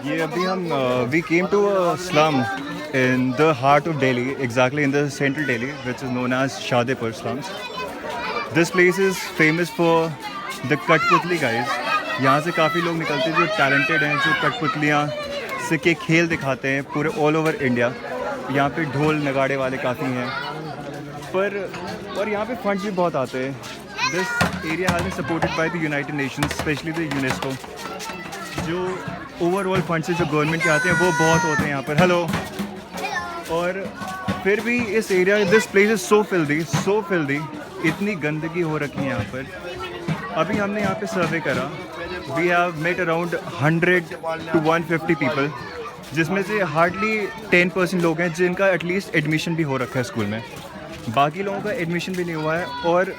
ये अभी हम we came to a slum in the heart of Delhi, exactly in the central Delhi, which is known as Shadipur slums. This place is famous for the Kathputli guys. यहाँ से काफ़ी लोग निकलते हैं जो टैलेंटेड हैं, जो कठपुतलियाँ से के खेल दिखाते हैं पूरे ऑल ओवर इंडिया. यहाँ पे ढोल नगाड़े वाले काफ़ी हैं, और यहाँ पे फंड्स भी बहुत आते हैं. This area has been supported by the United Nations, specially the UNESCO. जो ओवरऑल फंड से जो गवर्नमेंट के आते हैं वो बहुत होते हैं यहाँ पर. हेलो. और फिर भी इस area, this place is so filthy, इतनी गंदगी हो रखी है यहाँ पर. अभी हमने यहाँ पे सर्वे करा. We have met around 100 to 150 people, जिसमें से हार्डली 10% लोग हैं जिनका एटलीस्ट एडमिशन भी हो रखा है स्कूल में. बाकी लोगों का एडमिशन भी नहीं हुआ है और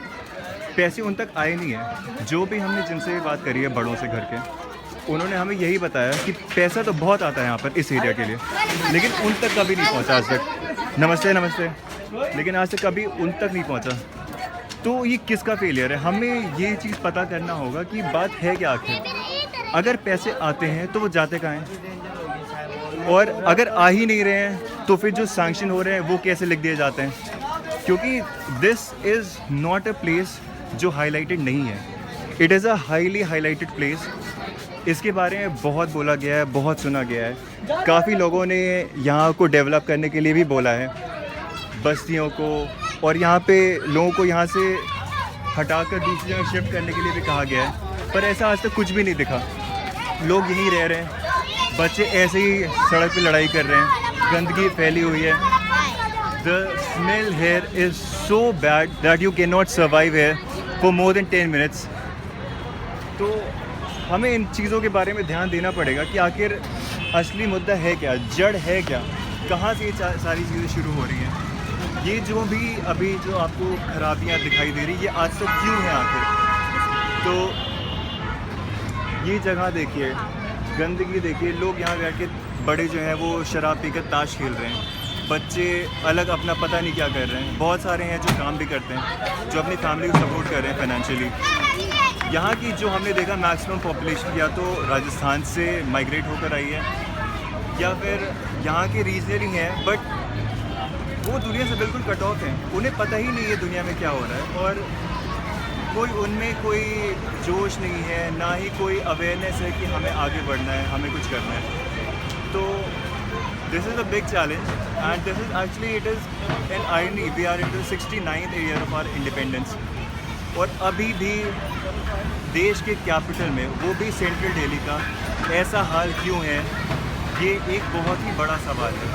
पैसे उन तक आए नहीं हैं. जो भी हमने जिनसे बात करी है बड़ों से घर के, उन्होंने हमें यही बताया कि पैसा तो बहुत आता है यहाँ पर इस एरिया के लिए, लेकिन उन तक कभी नहीं पहुँचा आज तक. नमस्ते. लेकिन आज तक कभी उन तक नहीं पहुँचा. तो ये किसका फेलियर है? हमें ये चीज़ पता करना होगा कि बात है क्या आखिर. अगर पैसे आते हैं तो वो जाते कहाँ हैं, और अगर आ ही नहीं रहे हैं तो फिर जो सैंक्शन हो रहे हैं वो कैसे लिख दिए जाते हैं? क्योंकि this is not a place जो हाईलाइटेड नहीं है. It is a highly highlighted place. इसके बारे में बहुत बोला गया है, बहुत सुना गया है. काफ़ी लोगों ने यहाँ को डेवलप करने के लिए भी बोला है, बस्तियों को, और यहाँ पे लोगों को यहाँ से हटाकर दूसरी जगह शिफ्ट करने के लिए भी कहा गया है. पर ऐसा आज तक कुछ भी नहीं दिखा. लोग यहीं रह रहे हैं, बच्चे ऐसे ही सड़क पे लड़ाई कर रहे हैं, गंदगी फैली हुई है. The smell here is so bad that you can not survive here for more than 10 minutes. तो हमें इन चीज़ों के बारे में ध्यान देना पड़ेगा कि आखिर असली मुद्दा है क्या, जड़ है क्या, कहाँ से ये सारी चीज़ें शुरू हो रही हैं. ये जो भी अभी जो आपको खराबियाँ दिखाई दे रही, ये आज तक क्यों है आखिर? तो ये जगह देखिए, गंदगी देखिए, लोग यहाँ बैठ के बड़े जो हैं वो शराब पीकर ताश खेल रहे हैं, बच्चे अलग अपना पता नहीं क्या कर रहे हैं. बहुत सारे हैं जो काम भी करते हैं, जो अपनी फैमिली को सपोर्ट कर रहे हैं फाइनेंशियली. यहाँ की जो हमने देखा मैक्सिमम पॉपुलेशन या तो राजस्थान से माइग्रेट होकर आई है या फिर यहाँ के रीजनली हैं, बट वो दुनिया से बिल्कुल कट ऑफ हैं. उन्हें पता ही नहीं है दुनिया में क्या हो रहा है, और उनमें कोई जोश नहीं है, ना ही कोई अवेयरनेस है कि हमें आगे बढ़ना है, हमें कुछ करना है. तो this is a big challenge and this is actually it is an irony. We are in the 69th year of our independence, और अभी भी देश के कैपिटल में, वो भी सेंट्रल दिल्ली का, ऐसा हाल क्यों है? ये एक बहुत ही बड़ा सवाल है.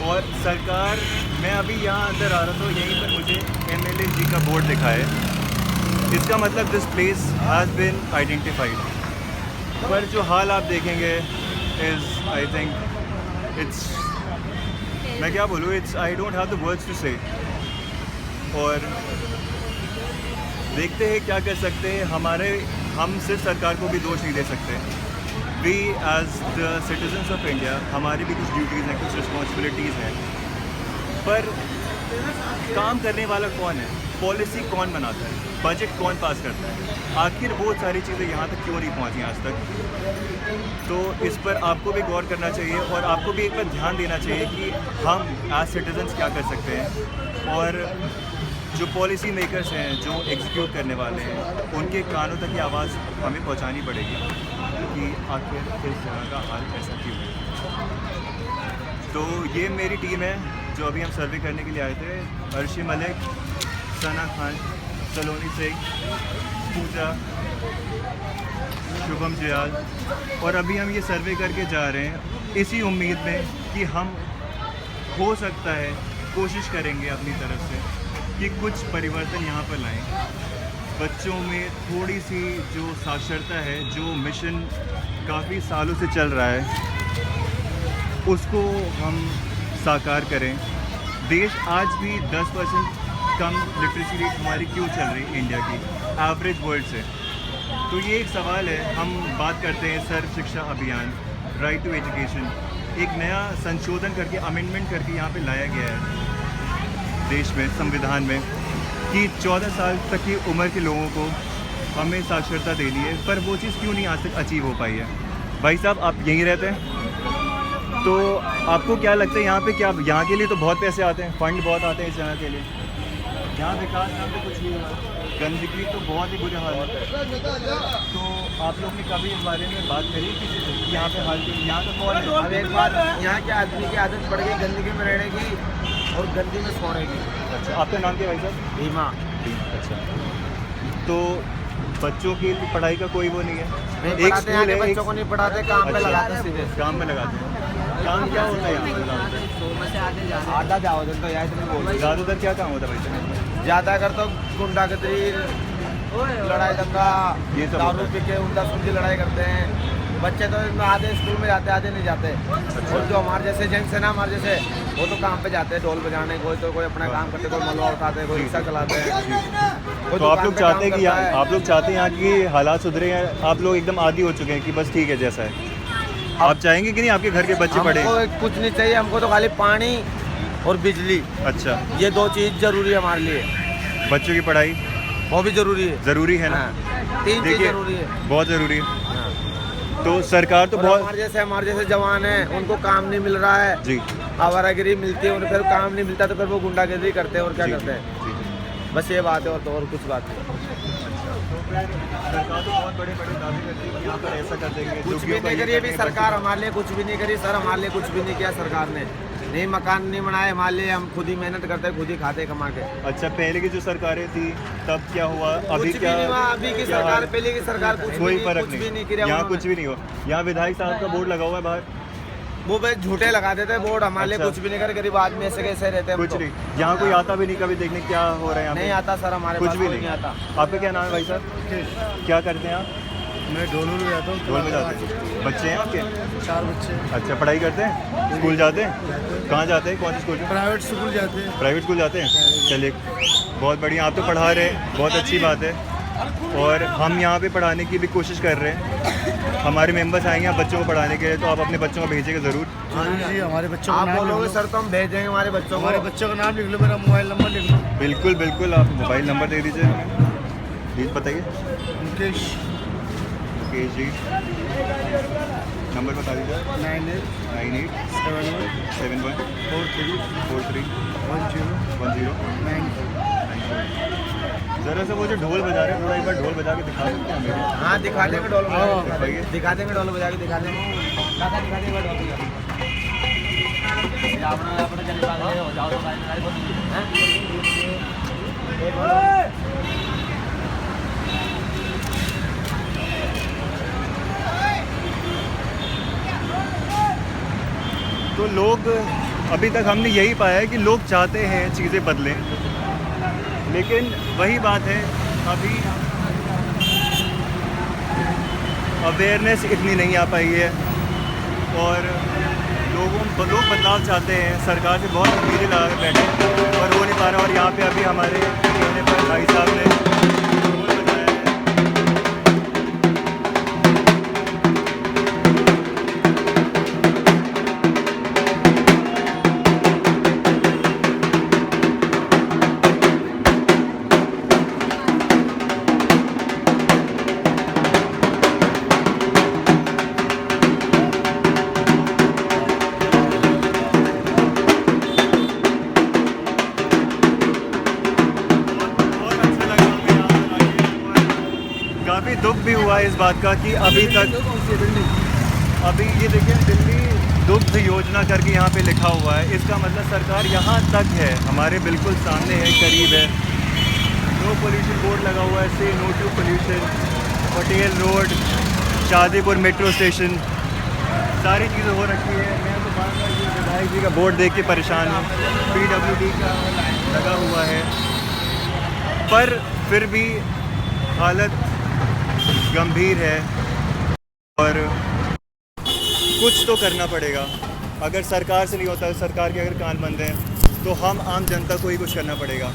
और सरकार, मैं अभी यहाँ अंदर आ रहा था, यहीं पर मुझे MLA जी का बोर्ड दिखा है. इसका मतलब this place has been identified. पर जो हाल आप देखेंगे इज़, आई थिंक इट्स, मैं क्या बोलूँ, it's, I don't have the words to say. और देखते हैं क्या कर सकते हैं. हम सिर्फ सरकार को भी दोष नहीं दे सकते. We as the citizens of India, हमारी भी कुछ ड्यूटीज़ हैं, कुछ रिस्पॉन्सिबिलिटीज़ हैं. पर काम करने वाला कौन है? पॉलिसी कौन बनाता है? बजट कौन पास करता है? आखिर वो सारी चीज़ें यहाँ तक क्यों नहीं पहुँची आज तक? तो इस पर आपको भी गौर करना चाहिए, और आपको भी एक बार ध्यान देना चाहिए कि हम एज सिटीजन्स क्या कर सकते हैं. और जो पॉलिसी मेकर्स हैं, जो एग्जीक्यूट करने वाले हैं, उनके कानों तक ये आवाज़ हमें पहुंचानी पड़ेगी कि आखिर इस जगह का हाल ऐसा क्यों है. तो ये मेरी टीम है जो अभी हम सर्वे करने के लिए आए थे. अर्शी मलिक, सना खान, सलोनी सिंह, पूजा, शुभम जयाल, और अभी हम ये सर्वे करके जा रहे हैं इसी उम्मीद में कि हम, हो सकता है, कोशिश करेंगे अपनी तरफ से कि कुछ परिवर्तन यहाँ पर लाएं. बच्चों में थोड़ी सी जो साक्षरता है, जो मिशन काफ़ी सालों से चल रहा है, उसको हम साकार करें. देश आज भी 10% कम लिटरेसी रेट हमारी क्यों चल रही है इंडिया की एवरेज वर्ल्ड से? तो ये एक सवाल है. हम बात करते हैं सर्व शिक्षा अभियान, राइट टू एजुकेशन, एक नया संशोधन करके, अमेंडमेंट करके यहाँ पे लाया गया है देश में, संविधान में, कि 14 साल तक की उम्र के लोगों को हमें साक्षरता देनी है, पर वो चीज़ क्यों नहीं आज तक अचीव हो पाई है? भाई साहब आप यहीं रहते हैं, तो आपको क्या लगता है यहाँ पे क्या, यहाँ के लिए तो बहुत पैसे आते हैं, फंड बहुत आते हैं इस जगह के लिए, यहाँ विकास नाम पे कुछ नहीं हुआ, गंदगी तो बहुत ही बुरे हाल है। तो आप लोग ने कभी इस बारे में बात करी किसी से कि यहाँ पे हाल के यहाँ तो कौन है? अब एक बार यहाँ के आदमी की आदत पड़ गई गंदगी में रहने की और गंदगी में सोने की। अच्छा, आपका नाम क्या है भाई साहब? भीमा। अच्छा, तो बच्चों की पढ़ाई का कोई वो नहीं है? नहीं पढ़ाते, यहाँ के बच्चों को नहीं पढ़ाते, काम पे अच्छा, लगाते सीधे। काम में लगाते हैं। काम क्या होता है यहाँ पे? आधा जाओ दिन तो यहाँ इतने बोल। ज़्यादातर क्या काम होता है भाई साहब? ज़्यादा कर तो गुंडागर्दी, लड़ाई दंगा, ये सब दारू होता है। पी के उल्टा सुलझी लड़ाई करते हैं। बच्चे तो इसमें आधे स्कूल में जाते, आधे नहीं जाते। और जो हमारे जैसे जेंट्स है ना, हमारे जैसे वो तो काम पे जाते हैं, ढोल बजाने, कोई तो कोई अपना काम करते, कोई मलवा उठाते हैं, कोई रिक्शा चलाते हैं। तो आप लोग चाहते हैं कि आप लोग चाहते हैं यहाँ की हालात सुधरे हैं? आप लोग एकदम आदी हो चुके हैं कि बस ठीक है जैसा है? आप चाहेंगे कि नहीं आपके घर के बच्चे पढ़े? हमको कुछ नहीं चाहिए, हमको तो खाली पानी और बिजली, अच्छा, ये दो चीज़ जरूरी है हमारे लिए। बच्चों की पढ़ाई वो भी जरूरी है। ज़रूरी है ना? हाँ, तीन चीज़ देखिए, जरूरी है। बहुत ज़रूरी है। हाँ। तो सरकार तो और बहुत हमारे जैसे जवान हैं, उनको काम नहीं मिल रहा है, जी आवारागिरी मिलती है उन्हें, फिर काम नहीं मिलता तो फिर वो गुंडागर्दी करते हैं और क्या जी, करते हैं। जी। बस ये बात है, और तो और कुछ बात नहीं। सरकार तो बहुत बड़े बड़े दावे करती है कि यहाँ पर ऐसा कर देंगे, कुछ भी नहीं करी अभी सरकार, हमारे लिए कुछ भी नहीं करी सर, हमारे लिए कुछ भी नहीं किया सरकार ने। नहीं मकान नहीं बनाए हमारे लिए, हम खुद ही मेहनत करते, खुद ही खाते कमा के। अच्छा, पहले की जो सरकारें थी तब क्या हुआ? कुछ अभी भी क्या? नहीं हुआ, अभी की क्या सरकार, हाल? पहले की सरकार कुछ कोई भी फर्क कुछ भी नहीं किया यहाँ उन्होंने। कुछ भी नहीं हुआ। यहाँ विधायक साहब का बोर्ड लगा हुआ है बाहर, वो भाई झूठे लगा देते हैं बोर्ड, हमारे लिए अच्छा। कुछ भी नहीं कर, गरीब आदमी ऐसे कैसे रहते हैं हम कुछ तो। नहीं, यहाँ कोई आता भी नहीं कभी देखने क्या हो रहा है यहाँ नहीं पे? आता सर, हमारे कुछ पास भी कोई नहीं आता। आपका क्या नाम है भाई साहब? क्या करते हैं आप? मैं ढोल में जाता हूँ। ढोल में जाते हैं। बच्चे हैं आपके? 4 बच्चे। अच्छा, पढ़ाई करते हैं? स्कूल जाते हैं? कहाँ जाते हैं, कौन से स्कूल में? प्राइवेट स्कूल जाते हैं। प्राइवेट स्कूल जाते हैं? चलिए बहुत बढ़िया, आप तो पढ़ा रहे हैं, बहुत अच्छी बात है। और हम यहाँ पे पढ़ाने की भी कोशिश कर रहे हैं, हमारे मेंबर्स आएंगे यहाँ बच्चों को पढ़ाने के लिए, तो आप अपने बच्चों को भेजिएगा ज़रूर। हाँ जी, हमारे बच्चों आप बोलोगे सर तो हम भेज देंगे हमारे बच्चों को। हमारे बच्चों का नाम लिख लो, मेरा मोबाइल नंबर लिख लो। बिल्कुल बिल्कुल, आप मोबाइल नंबर दे दीजिए हमें, प्लीज़ बताइए। मुकेश जी, नंबर बता दीजिए। 9871734310। ज़रा सा वो जो ढोल बजा रहे हैं, थोड़ा एक बार ढोल बजा के दिखा सकते हैं हमें? हाँ दिखा देंगे ढोल बजा के, दिखाइए। दिखा देंगे ढोल बजा के, दिखा देंगे। दिखा देंगे ढोल बजा के। तो लोग, अभी तक हमने यही पाया है कि लोग चाहते हैं चीज़ें बदलें, लेकिन वही बात है, अभी अवेयरनेस इतनी नहीं आ पाई है और लोग बदलाव चाहते हैं, सरकार से बहुत उम्मीदें लगा के बैठे हैं, पर हो नहीं पा रहा। और यहाँ पे अभी हमारे कहने पर भाई साहब ने ढोल बजाया है। काफ़ी दुख भी हुआ इस बात का कि अभी ये देखिए, दिल्ली दुग्ध योजना करके यहाँ पे लिखा हुआ है, इसका मतलब सरकार यहाँ तक है, हमारे बिल्कुल सामने है, करीब है। नो पोल्यूशन बोर्ड लगा हुआ है, say no to pollution, Patel road, Shadipur metro station, सारी चीज़ें हो रखी है। मैं तो बार बार ये विधायक जी का बोर्ड देख के परेशान हूँ, PWD का लगा हुआ है, पर फिर भी हालत गंभीर है और कुछ तो करना पड़ेगा। अगर सरकार से नहीं होता, सरकार के अगर कान बंद हैं, तो हम आम जनता को ही कुछ करना पड़ेगा।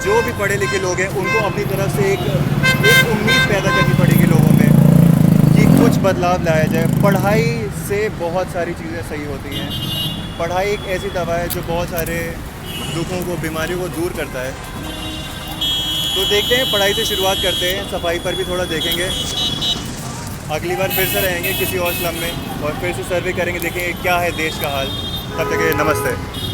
जो भी पढ़े लिखे लोग हैं उनको अपनी तरफ से एक उम्मीद पैदा करनी पड़ेगी लोगों में कि कुछ बदलाव लाया जाए। पढ़ाई से बहुत सारी चीज़ें सही होती हैं, पढ़ाई एक ऐसी दवा है जो बहुत सारे दुखों को, बीमारियों को दूर करता है। तो तो देखते हैं, पढ़ाई से शुरुआत करते हैं, सफाई पर भी थोड़ा देखेंगे। अगली बार फिर से रहेंगे किसी और स्लम में और फिर से सर्वे करेंगे, देखेंगे क्या है देश का हाल। तब तक के लिए नमस्ते।